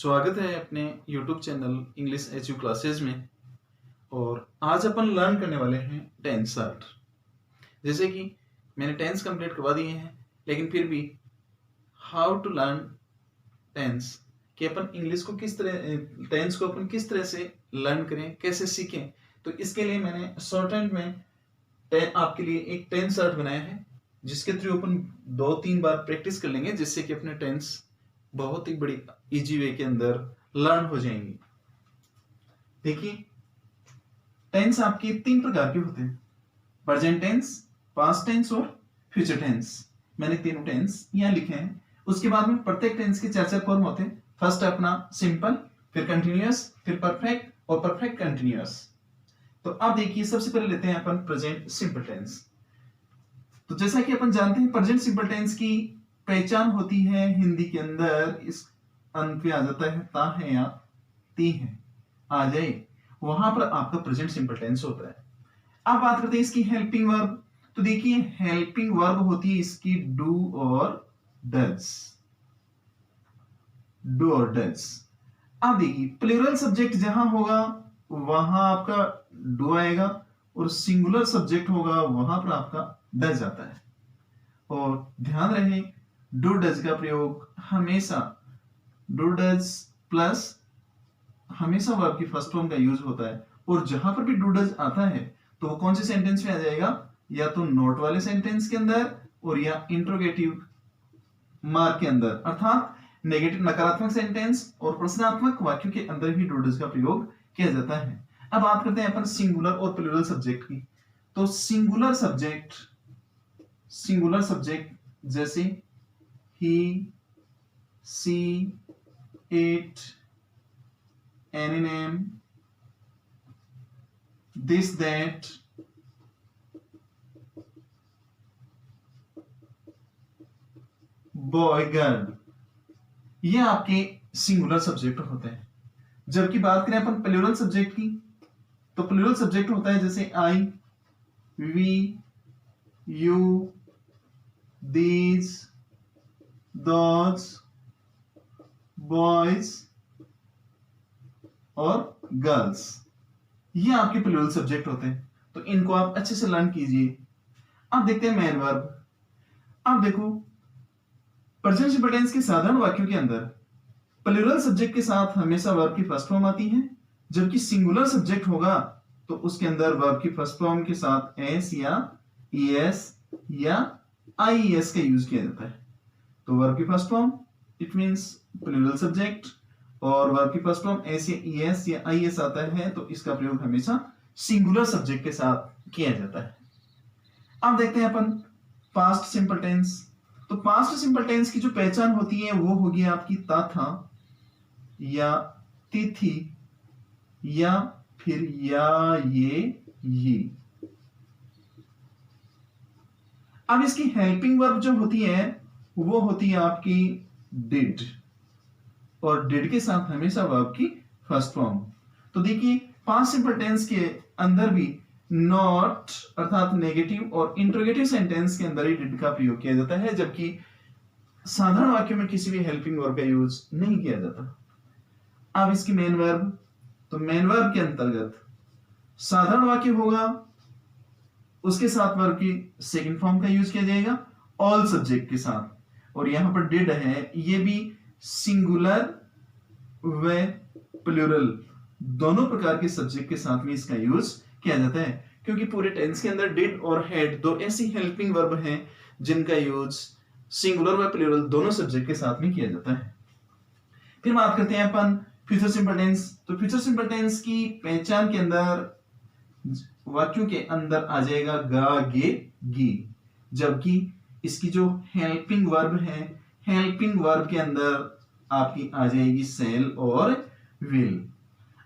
स्वागत है अपने YouTube channel English HU classes में। और आज अपन लर्न करने वाले हैं टेंस आर्ट। जैसे कि मैंने टेंस कंप्लीट करवा दिए हैं, लेकिन फिर भी हाउ टू लर्न टेंस, कि अपन इंग्लिश को किस तरह, टेंस को अपन किस तरह से लर्न करें, कैसे सीखें। तो इसके लिए मैंने शॉर्ट हैंड में आपके लिए एक टेंस आर्ट बनाया है, जिसके थ्रू अपन 2-3 बार प्रैक्टिस कर लेंगे, जिससे कि अपने टेंस बहुत ही बड़ी इजी वे के अंदर लर्न हो जाएंगी। देखिए, टेंस आपके 3 प्रकार के होते हैं: प्रेजेंट टेंस, पास्ट टेंस और फ्यूचर टेंस। मैंने तीनों टेंस यहां लिखे हैं। उसके बाद में प्रत्येक टेंस के 4 फॉर्म होते हैं। फर्स्ट अपना सिंपल, फिर कंटिन्यूअस, फिर परफेक्ट और परफेक्ट कंटिन्यूअस। तो अब देखिए, सबसे पहले लेते हैं अपन प्रेजेंट सिंपल टेंस। तो जैसा कि अपन जानते हैं, प्रेजेंट सिंपल टेंस की पहचान होती है हिंदी के अंदर, इस अंत पे आ जाता है ता है या ती है, आ जाए, वहां पर आपका प्रेजेंट सिंपल टेंस होता है। अब बात करते हैं इसकी हेल्पिंग वर्ब। तो देखिए, हेल्पिंग वर्ब होती है इसकी डू और डज। डू और डज। अब देखिए, प्लूरल सब्जेक्ट जहां होगा वहां आपका डू आएगा, और सिंगुलर सब्जेक्ट होगा वहां पर आपका डज आता है। और ध्यान रहे, डू डज का प्रयोग हमेशा डू डज प्लस हमेशा वर्ब की फर्स्ट फॉर्म का यूज होता है। और जहां पर भी डू डज आता है तो वो कौन से सेंटेंस में आ जाएगा? या तो नोट वाले सेंटेंस के अंदर और या इंट्रोगेटिव मार्क के अंदर, अर्थात नेगेटिव नकारात्मक सेंटेंस और प्रश्नात्मक वाक्यों के अंदर भी डू डज का प्रयोग किया जाता है। अब बात करते हैं अपन सिंगुलर और प्लूरल सब्जेक्ट की। तो सिंगुलर सब्जेक्ट जैसे he, she, it, any name, this, that, boy, girl, ये आपके सिंगुलर सब्जेक्ट होते हैं। जबकि बात करें अपन प्लूरल सब्जेक्ट की, तो प्लूरल सब्जेक्ट होता है जैसे I, we, you, these, those, boys और गर्ल्स। ये आपके प्लूरल सब्जेक्ट होते हैं, तो इनको आप अच्छे से लर्न कीजिए। अब देखते हैं मेन वर्ब। अब देखो, प्रेजेंट सिंपल टेंस के साधारण वाक्यों के अंदर प्लूरल सब्जेक्ट के साथ हमेशा वर्ब की फर्स्ट फॉर्म आती है, जबकि सिंगुलर सब्जेक्ट होगा तो उसके अंदर वर्ब की फर्स्ट फॉर्म के साथ एस या ईएस या आईएस का यूज किया जाता है। तो वर्ब की first form it means plural subject, और वर्ब की फर्स्ट फॉर्म एस या ईएस या आईएस आता है, तो इसका प्रयोग हमेशा सिंगुलर सब्जेक्ट के साथ किया जाता है। अब देखते हैं अपन पास्ट सिंपल टेंस। तो पास्ट सिंपल टेंस की जो पहचान होती है वो होगी आपकी तथा या तिथि या फिर या ये। अब इसकी हेल्पिंग वर्ब जो होती है वो होती है आपकी डिड, और डिड के साथ हमेशा वर्ब की फर्स्ट फॉर्म। तो देखिए, पास्ट सिंपल टेंस के अंदर भी नॉट अर्थात नेगेटिव और इंट्रोगेटिव सेंटेंस के अंदर ही डिड का प्रयोग किया जाता है, जबकि साधारण वाक्यों में किसी भी हेल्पिंग वर्ब का यूज नहीं किया जाता। अब इसकी मेन वर्ब, तो मेन वर्ब के अंतर्गत साधारण वाक्य होगा, उसके साथ वर्ब की सेकंड फॉर्म का यूज किया जाएगा ऑल सब्जेक्ट के साथ। और यहां पर डिड है, ये भी सिंगुलर व प्लूरल दोनों प्रकार के सब्जेक्ट के साथ में इसका यूज किया जाता है, क्योंकि पूरे टेंस के अंदर डिड और हैड दो ऐसी हेल्पिंग वर्ब हैं जिनका यूज सिंगुलर व प्लूरल दोनों सब्जेक्ट के साथ में किया जाता है। फिर बात करते हैं अपन फ्यूचर सिंपल टेंस। तो फ्यूचर सिंपल टेंस की पहचान के अंदर वाक्यों के अंदर आ जाएगा गा, गे, गी, जबकि इसकी जो हेल्पिंग वर्ब है, हेल्पिंग वर्ब के अंदर आपकी आ जाएगी सेल और विल।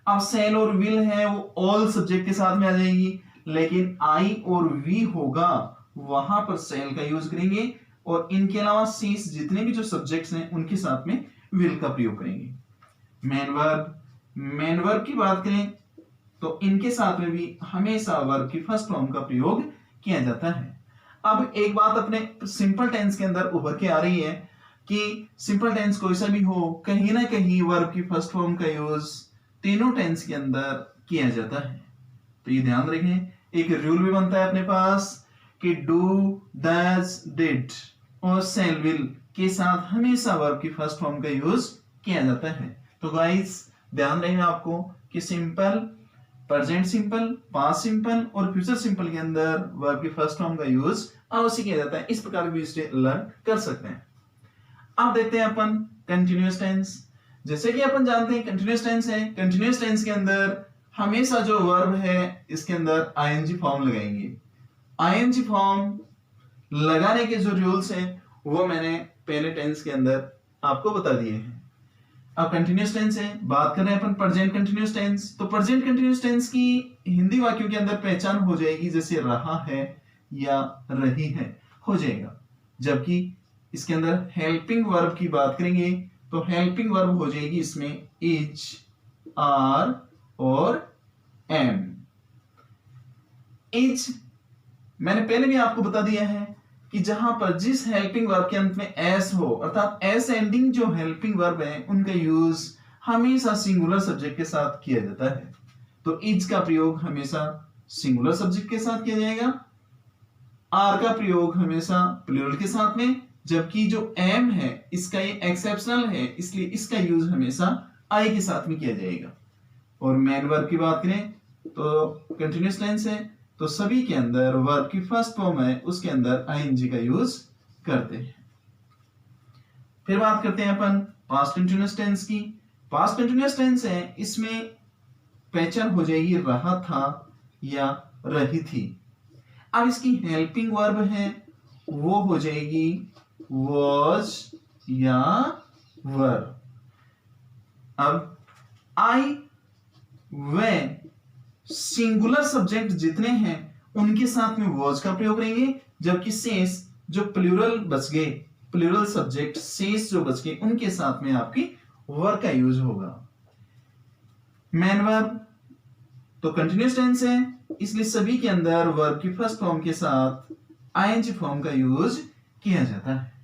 अब सेल और विल है वो ऑल सब्जेक्ट के साथ में आ जाएगी, लेकिन आई और वी होगा वहां पर सेल का यूज करेंगे, और इनके अलावा शेष जितने भी जो सब्जेक्ट्स हैं उनके साथ में विल का प्रयोग करेंगे। मेन वर्ब की बात करें तो इनके साथ में भी हमेशा वर्ब की फर्स्ट फॉर्म का प्रयोग किया जाता है। अब एक बात अपने सिंपल टेंस के अंदर उभर के आ रही है, कि सिंपल टेंस कोई सा भी हो, कहीं ना कहीं वर्ब की फर्स्ट फॉर्म का यूज तीनों टेंस के अंदर किया जाता है। तो ये ध्यान रखें, एक रूल भी बनता है अपने पास कि डू, डज, डिड और शैल विल के साथ हमेशा वर्ब की फर्स्ट फॉर्म का यूज किया जाता है। तो गाइस ध्यान रहे आपको कि simple, present simple, past simple और फ्यूचर सिंपल के अंदर वर्ब की फर्स्ट फॉर्म का यूज अवश्य किया जाता है। इस प्रकार भी इसे लर्न कर सकते हैं। अब देखते हैं अपन कंटिन्यूअस टेंस। जैसे कि अपन जानते हैं कंटिन्यूअस टेंस है, कंटिन्यूअस टेंस के अंदर हमेशा जो वर्ब है इसके अंदर आईएनजी फॉर्म लगाएंगे। आईएनजी फॉर्म लगाने के जो रूल्स हैं वो मैंने पहले टेंस के अंदर आपको बता दिए हैं। अब कंटिन्यूअस टेंस है, बात कर रहे हैं अपन प्रेजेंट कंटिन्यूअस टेंस। तो प्रेजेंट कंटिन्यूअस टेंस की हिंदी वाक्यों के अंदर पहचान हो जाएगी, जैसे रहा है या रही है हो जाएगा। जबकि इसके अंदर हेल्पिंग वर्ब की बात करेंगे तो हेल्पिंग वर्ब हो जाएगी इसमें इज, आर और एम। इज मैंने पहले भी आपको बता दिया है कि जहां पर जिस हेल्पिंग वर्ब के अंत में एस हो, अर्थात एस एंडिंग जो हेल्पिंग वर्ब है उनका यूज हमेशा सिंगुलर सब्जेक्ट के साथ किया जाता है। तो इज का प्रयोग हमेशा सिंगुलर सब्जेक्ट के साथ किया जाएगा, आर का प्रयोग हमेशा प्लूरल के साथ में, जबकि जो एम है इसका ये एक्सेप्शनल है इसलिए इसका यूज हमेशा आई के साथ में किया जाएगा। और मेन वर्ब की बात करें तो कंटिन्यूअस टेंस है तो सभी के अंदर वर्ब की फर्स्ट फॉर्म है उसके अंदर आईएनजी का यूज करते हैं। फिर बात करते हैं अपन पास्ट कंटिन्यूअस टेंस की। पास्ट कंटिन्यूअस टेंस है, इसमें पहचान हो जाएगी रहा था या रही थी। अब इसकी हेल्पिंग वर्ब है वो हो जाएगी was या were। अब आई, वे सिंगुलर सब्जेक्ट जितने हैं उनके साथ में was का प्रयोग करेंगे, जबकि शेष जो प्लूरल बच गए, प्लूरल सब्जेक्ट शेष जो बच गए उनके साथ में आपकी were का यूज होगा। मैन वर्ब तो कंटिन्यूअस टेंस है इसलिए सभी के अंदर वर्ब की फर्स्ट फॉर्म के साथ आईएनजी फॉर्म का यूज किया जाता है।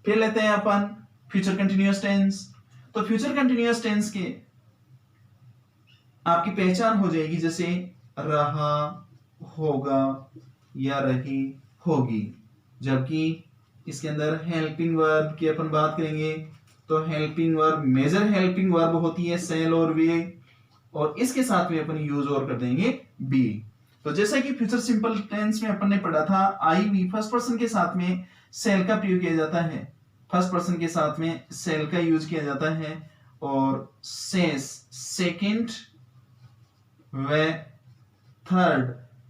फिर लेते हैं अपन फ्यूचर कंटिन्यूअस टेंस। तो फ्यूचर कंटिन्यूअस टेंस के आपकी पहचान हो जाएगी जैसे रहा, होगा या रही, होगी। जबकि इसके अंदर हेल्पिंग वर्ब की अपन बात करेंगे तो helping verb major helping verb होती है सेल और वे, और इसके साथ में अपन यूज और कर देंगे बी। तो जैसा कि फ्यूचर सिंपल टेंस में अपन ने पढ़ा था आई वी फर्स्ट पर्सन के साथ में सेल का प्रयोग किया जाता है, फर्स्ट पर्सन के साथ में सेल का यूज किया जाता है, और सेकंड व थर्ड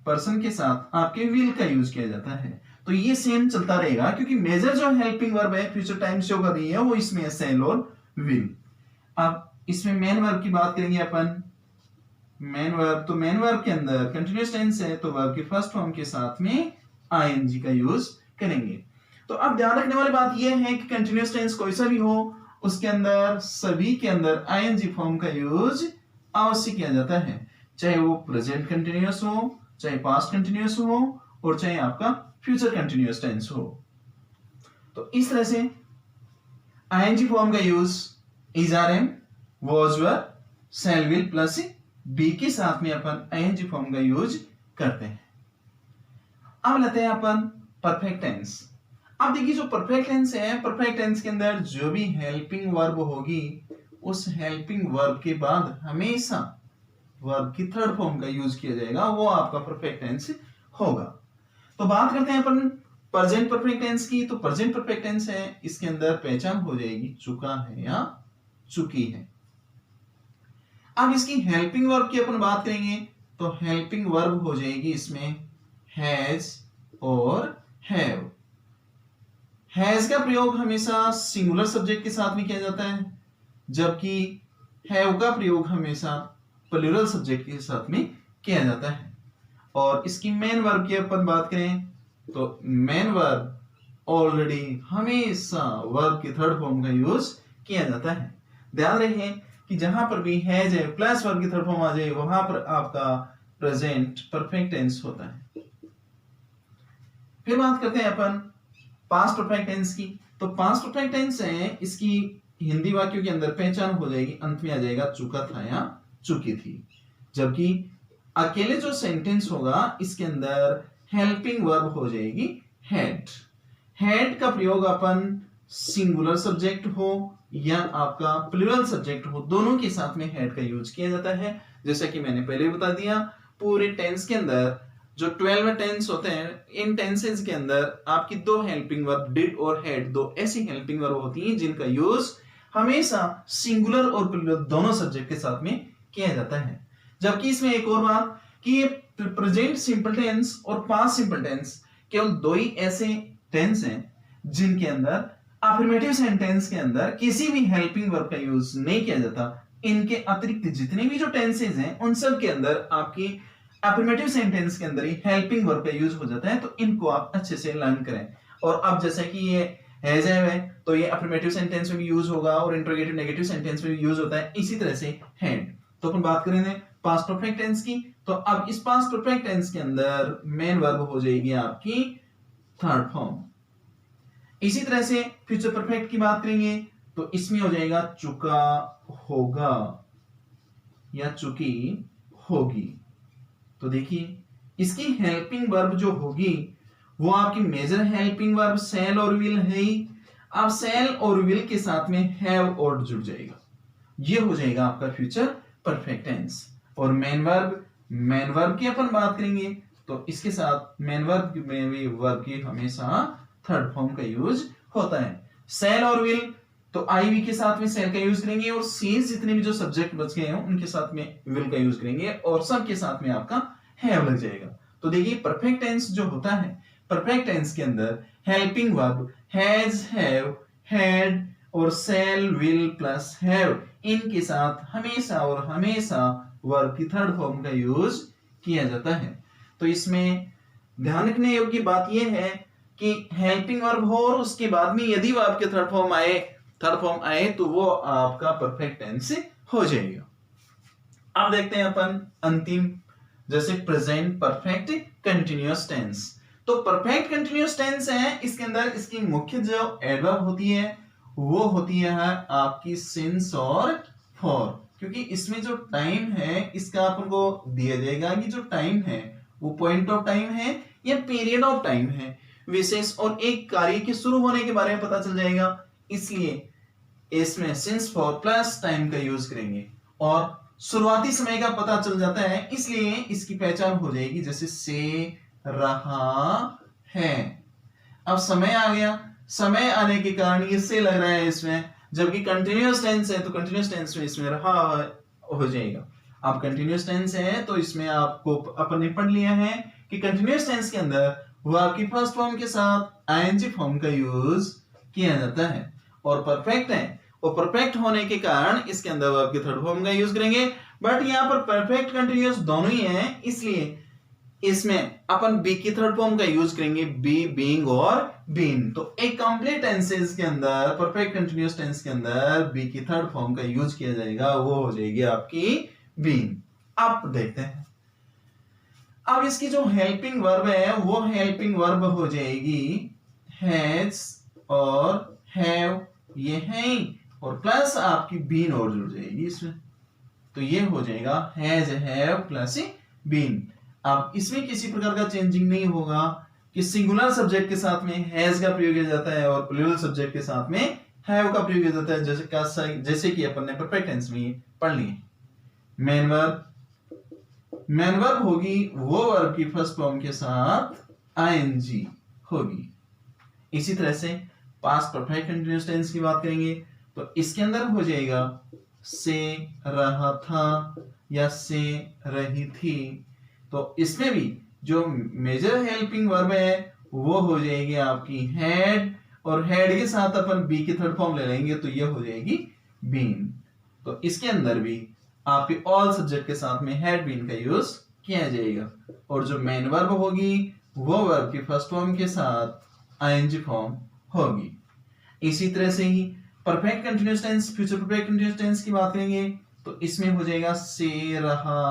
पर्सन के साथ आपके विल का यूज किया जाता है। तो ये सेम चलता रहेगा क्योंकि मेजर जो हेल्पिंग वर्ब है फ्यूचर टाइम शो कर रही है वो इसमें है सेल और विल। अब इसमें मेन वर्ब की बात करेंगे अपन। मेन वर्ब तो मेन वर्ब के अंदर कंटिन्यूअस टेंस है तो वर्ब की फर्स्ट फॉर्म के साथ में आईएनजी का यूज करेंगे। तो अब ध्यान रखने वाली बात यह है कि कंटिन्यूअस टेंस कोई सा भी हो उसके अंदर सभी के अंदर आईएनजी फॉर्म का यूज अवश्य किया जाता है, चाहे वो प्रेजेंट कंटिन्यूअस हो, चाहे पास्ट कंटिन्यूअस हो और चाहे आपका फ्यूचर कंटिन्यूअस टेंस हो। तो इस तरह से आईएनजी फॉर्म का use is, are, am, was, were, shall, will plus be के साथ में अपन आईएनजी फॉर्म का यूज करते हैं। अब लेते हैं अपन परफेक्ट टेंस। अब देखिए जो परफेक्ट टेंस है, परफेक्ट टेंस के अंदर जो भी हेल्पिंग वर्ब होगी उस हेल्पिंग वर्ब के बाद हमेशा वर्ब की थर्ड फॉर्म का यूज किया जाएगा, वो आपका परफेक्ट टेंस होगा। तो बात करते हैं अपन प्रेजेंट परफेक्ट टेंस की। तो प्रेजेंट परफेक्ट टेंस है, इसके अंदर पहचान हो जाएगी चुका है या चुकी है। अब इसकी हेल्पिंग वर्ब की अपन बात करेंगे तो हेल्पिंग वर्ब हो जाएगी इसमें हैज और हैव। हैज का प्रयोग हमेशा सिंगुलर सब्जेक्ट के साथ में किया जाता है, जबकि हैव का प्रयोग हमेशा प्लूरल सब्जेक्ट के साथ में किया जाता है। और इसकी मेन वर्ब की अपन बात करें तो मेन वर्ब ऑलरेडी हमेशा वर्ब की थर्ड फॉर्म का यूज किया जाता है। ध्यान रखें कि जहां पर भी हैज है प्लस वर्ब की थर्ड फॉर्म आ जाए वहां पर आपका प्रेजेंट परफेक्ट टेंस होता है। फिर बात करते हैं अपन पास्ट परफेक्ट टेंस की। तो तो पास्ट परफेक्ट टेंस है, इसकी हिंदी वाक्यों के अंदर पहचान हो जाएगी, अंत में आ जाएगा चुका था या चुकी थी। जबकि अकेले जो सेंटेंस होगा इसके अंदर हेल्पिंग वर्ब हो जाएगी हैड। हैड का प्रयोग अपन सिंगुलर सब्जेक्ट हो या आपका प्लूरल सब्जेक्ट हो, दोनों के साथ में हैड का यूज किया जाता है। जैसा कि मैंने पहले बता दिया, पूरे टेंस के अंदर जो 12 टेंस होते हैं, इन टेंसेस के अंदर आपकी दो हेल्पिंग वर्ब डिड और हैड, दो ऐसी हेल्पिंग वर्ब होती हैं जिनका यूज हमेशा सिंगुलर और प्लूरल दोनों सब्जेक्ट के साथ में किया जाता है। जबकि इसमें एक और बात कि ये प्रेजेंट सिंपल टेंस और पास्ट सिंपल टेंस केवल दो ही ऐसे टेंस हैं जिनके अंदर अफर्मेटिव सेंटेंस के अंदर किसी भी हेल्पिंग वर्ब का यूज नहीं किया जाता। इनके अतिरिक्त जितने भी जो टेंसेस हैं उन सब के अंदर आपकी अफर्मेटिव सेंटेंस के अंदर ही हेल्पिंग वर्ब का यूज हो जाता है। तो इनको आप अच्छे से लर्न करें। और अब जैसा कि ये हैज है तो ये अफर्मेटिव सेंटेंस में भी यूज होगा और इंट्रोगेटिव नेगेटिव सेंटेंस में भी यूज होता है, इसी तरह से हैड। तो अपन बात करेंगे पास्ट परफेक्ट टेंस की। तो अब इस पास्ट परफेक्ट टेंस के अंदर मेन वर्ब हो जाएगी आपकी थर्ड फॉर्म। इसी तरह से फ्यूचर परफेक्ट की बात करेंगे तो इसमें हो जाएगा चुका होगा या चुकी होगी। तो देखिए इसकी हेल्पिंग वर्ब जो होगी वो आपकी मेजर हेल्पिंग वर्ब शैल और विल है ही। अब शैल और विल के साथ में हैव और जुड़ जाएगा, ये हो जाएगा आपका फ्यूचर परफेक्ट टेंस। और मेन वर्ब की अपन बात करेंगे तो इसके साथ मेन वर्ब में भी वर्ब की हमेशा थर्ड फॉर्म का यूज होता है। शैल और विल तो आईवी के साथ में शैल का यूज करेंगे और सीज जितने भी जो सब्जेक्ट बच गए हैं उनके साथ में विल का यूज करेंगे और सब के साथ में आपका हैव लग जाएगा। तो देखिए परफेक्ट टेंस जो होता है, परफेक्ट टेंस के अंदर helping verb has, have, had और शैल, विल प्लस हैव, इनके साथ हमेशा और हमेशा वर्ब की थर्ड फॉर्म का यूज किया जाता है। तो इसमें ध्यान रखने योग्य बात यह है कि हेल्पिंग वर्ब हो और उसके बाद में यदि वर्ब के थर्ड फॉर्म आए तो वो आपका परफेक्ट टेंस हो जाएगा। अब देखते हैं अपन अंतिम, जैसे प्रेजेंट परफेक्ट कंटिन्यूअस टेंस। तो परफेक्ट कंटिन्यूअस टेंस है, इसके अंदर इसकी मुख्य जो एडवर्ब होती है वो होती है आपकी सिंस और फॉर। क्योंकि इसमें जो टाइम है इसका अपन को दिया जाएगा कि जो टाइम है वो पॉइंट ऑफ टाइम है या पीरियड ऑफ टाइम है, विशेष और एक कार्य के शुरू होने के बारे में पता चल जाएगा। इसलिए इसमें सिंस फॉर प्लस टाइम का यूज करेंगे और शुरुआती समय का पता चल जाता है, इसलिए इसकी पहचान हो जाएगी जैसे से रहा है। अब समय आ गया, समय आने के कारण ये से लग रहा है इसमें, जबकि कंटिन्यूअस टेंस है तो कंटिन्यूअस टेंस में इसमें रहा हो जाएगा। अब कंटिन्यूअस टेंस है तो इसमें आपको अपन ने पढ़ लिया है कि कंटिन्यूअस टेंस के अंदर वो आपकी फर्स्ट फॉर्म के साथ आईएनजी फॉर्म का यूज किया जाता है। और परफेक्ट है, और परफेक्ट होने के कारण इसके अंदर वर्ब के थर्ड फॉर्म का यूज करेंगे। बट यहाँ पर परफेक्ट कंटिन्यूअस दोनों ही हैं, इसलिए इसमें अपन बी की थर्ड फॉर्म का यूज करेंगे, बी, बीइंग और बीन। तो एक कंप्लीट टेंसेस के अंदर, परफेक्ट कंटिन्यूअस टेंस के अंदर बी की थर्ड फॉर्म का यूज किया जाएगा, वो हो जाएगी आपकी बीन। अब देखते हैं, अब इसकी जो हेल्पिंग वर्ब है वो हेल्पिंग वर्ब हो जाएगी हैज और हैव, ये है और प्लस आपकी बीन और जुड़ जाएगी इसमें, तो ये हो जाएगा हैज, हैव प्लस बीन। अब इसमें किसी प्रकार का चेंजिंग नहीं होगा कि सिंगुलर सब्जेक्ट के साथ में हैज का प्रयोग किया जाता है और प्लूरल सब्जेक्ट के साथ में हैव का प्रयोग किया जाता है, जैसे कि अपन ने परफेक्ट टेंस में पढ़ लिए। मेन वर्ब होगी वो वर्ब की फर्स्ट फॉर्म के साथ आईएनजी होगी। इसी तरह से पास्ट परफेक्ट कंटीन्यूअस टेंस की बात करेंगे तो इसके अंदर हो जाएगा से रहा था या से रही थी। तो इसमें भी जो मेजर हेल्पिंग वर्ब है वो हो जाएगी आपकी हैड, और हैड के साथ अपन बी की थर्ड फॉर्म ले लेंगे तो ये हो जाएगी बीन। तो इसके अंदर भी आपके ऑल सब्जेक्ट के साथ में हैड बीन का यूज किया जाएगा। और जो मेन वर्ब होगी वो वर्ब की फर्स्ट फॉर्म के साथ आईएनजी फॉर्म होगी। इसी तरह से ही perfect continuous tense, future perfect continuous tense की बात करेंगे तो इसमें हो जाएगा से रहा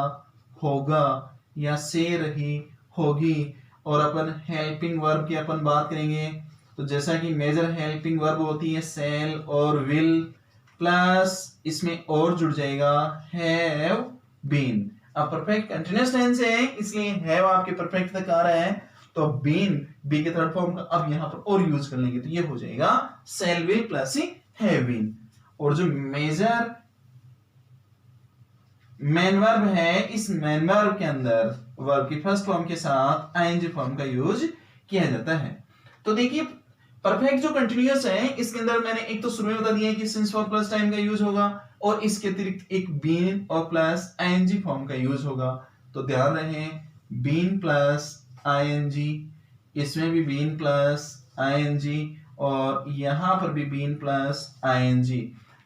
होगा या से रही होगी। और अपन हेल्पिंग वर्ब की अपन बात करेंगे तो जैसा कि मेजर हेल्पिंग वर्ब होती है शैल और विल, प्लस इसमें और जुड़ जाएगा हैव बीन। अब परफेक्ट कंटीन्यूअस टेंस है इसलिए हैव आपके परफेक्ट तक आ रहा है, तो बीन बी के थर्ड फॉर्म का अब यहां पर और यूज कर लेंगे, तो ये हो जाएगा shall will plus have been. और जो मेजर मेन वर्ब है, इस मेन वर्ब के अंदर वर्ब की फर्स्ट फॉर्म के साथ आईएनजी फॉर्म का यूज किया जाता है। तो देखिए परफेक्ट जो कंटीन्यूअस है इसके अंदर मैंने एक तो शुरू में बता दिया कि सिंस फॉर प्लस टाइम का यूज होगा और इसके अतिरिक्त एक बीन और प्लस आईएनजी फॉर्म का यूज होगा। तो ध्यान रहे बीन प्लस आईएनजी, इसमें भी बीन प्लस आईएनजी और यहां पर भी बीन प्लस आईएनजी।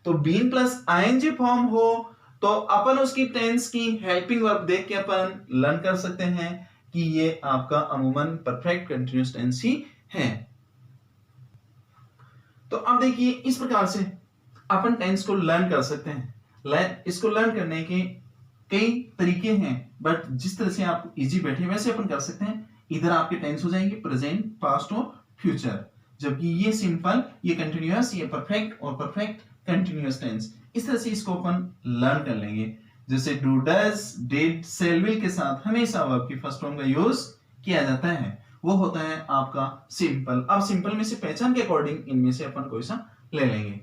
तो बीन प्लस आईएनजी फॉर्म हो तो अपन उसकी टेंस की हेल्पिंग वर्ब देख के अपन लर्न कर सकते हैं कि ये आपका अमूमन परफेक्ट कंटीन्यूअस टेंस ही है। तो अब देखिए इस प्रकार से अपन टेंस को लर्न कर सकते हैं। इसको लर्न करने के कई तरीके हैं, बट जिस तरह से आप इजी बैठे वैसे अपन कर सकते हैं। इधर आपके टेंस हो जाएंगे प्रेजेंट, पास्ट और फ्यूचर, जबकि ये सिंपल, ये कंटीन्यूअस, ये परफेक्ट और परफेक्ट कंटीन्यूअस टेंस। इस तरह से इसको अपन लर्न कर लेंगे। जैसे do, does, did, shall, will के साथ हमेशा वर्ब की फर्स्ट फॉर्म का यूज किया जाता है, वो होता है आपका सिंपल। अब सिंपल में से पहचान के अकॉर्डिंग इनमें से अपन कोई सा ले लेंगे।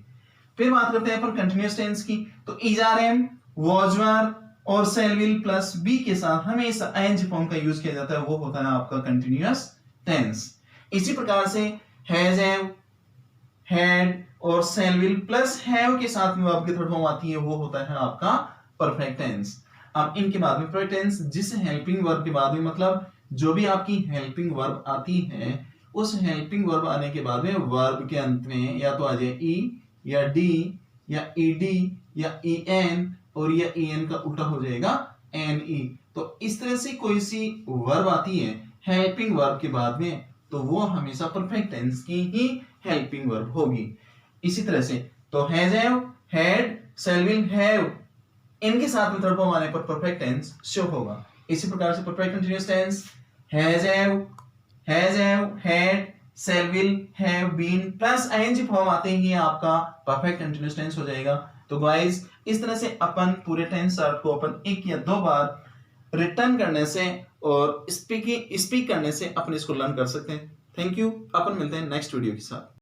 फिर बात करते हैं अपन कंटीन्यूअस टेंस की। तो इज, आर, एम, वाज, वर और शैल, विल प्लस बी के साथ हमेशा आईएनजी फॉर्म का यूज किया जाता है, वो होता है आपका कंटीन्यूअस टेंस। इसी प्रकार से हैज, हैव, हैड और शैल, विल प्लस हैव के साथ में वर्ब की थर्ड फॉर्म आती है, वो होता है आपका परफेक्ट टेंस। अब इनके बाद में परफेक्ट टेंस, जिस हेल्पिंग वर्ब के बाद में, मतलब जो भी आपकी हेल्पिंग वर्ब आती है उस हेल्पिंग वर्ब आने के बाद में वर्ब के अंत में या तो आ जाए ई या डी या ईडी या ईएन और या ईएन का उल्टा हो जाएगा एनई। तो इस तरह से कोई सी वर्ब आती है हेल्पिंग वर्ब के बाद में तो वो हमेशा परफेक्ट टेंस की ही हेल्पिंग वर्ब होगी। इसी तरह से तो has, have, had, shall, will, have इनके साथ में थर्ड फॉर्म आने पर परफेक्ट टेंस शो होगा। इसी प्रकार से perfect continuous tense has, have, had, shall, will, have been plus ING form आते ही आपका परफेक्ट कंटीन्यूअस टेंस हो जाएगा। तो गाइस इस तरह से अपन पूरे टेंस चार्ट को अपन एक या दो बार रिटर्न करने से और स्पीक करने से अपन इसको लर्न कर सकते हैं। थैंक यू, अपन मिलते हैं नेक्स्ट वीडियो के साथ।